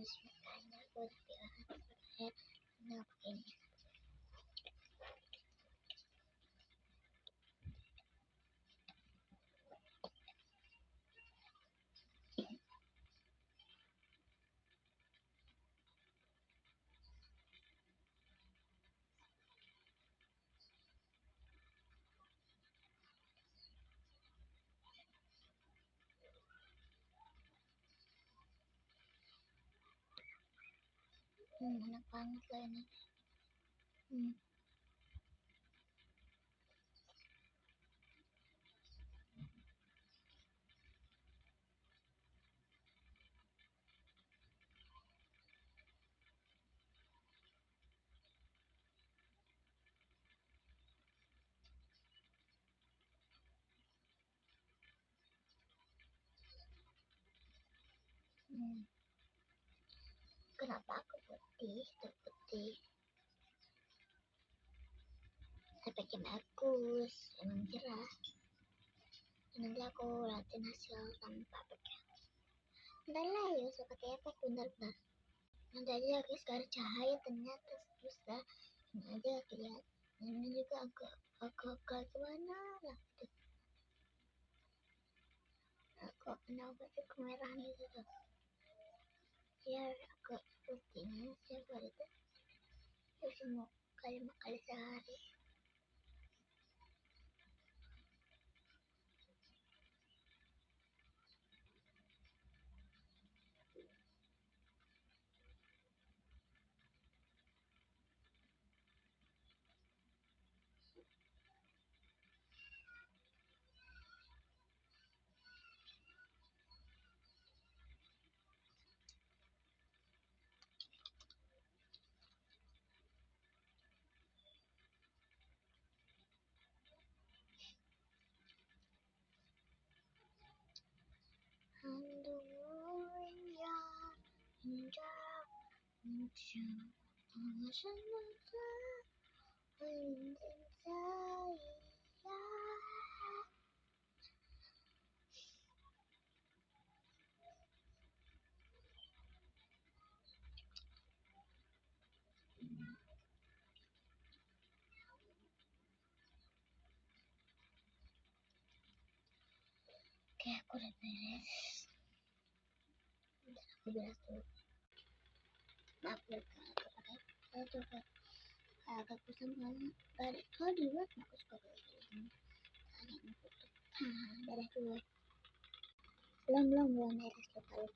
beres makanya aku udah bilang pakai nggak pakai ini. Enak banget loh ini. Kenapa aku putih? Putih. Saya pakai bagus, emang cerah. Nanti aku liatin hasil tanpa pakai. Bentar lah ya, saya pakai efek bentar. Nanti aja guys, garis cahaya ternyata bisa. Ini aja kelihatan. Ini juga agak gimana lah. Kok kenapa sih kemerahan itu tuh? Ya agak putihnya setiap hari tuh. Terus mau kali sehari. Oke, aku udah beres. Udah aku beres dulu. Maaf ya kalau agak kusam banget. Kalau di luar aku suka kayak gini. Ada yang tutup. Beres dulu. Belum beres lupa.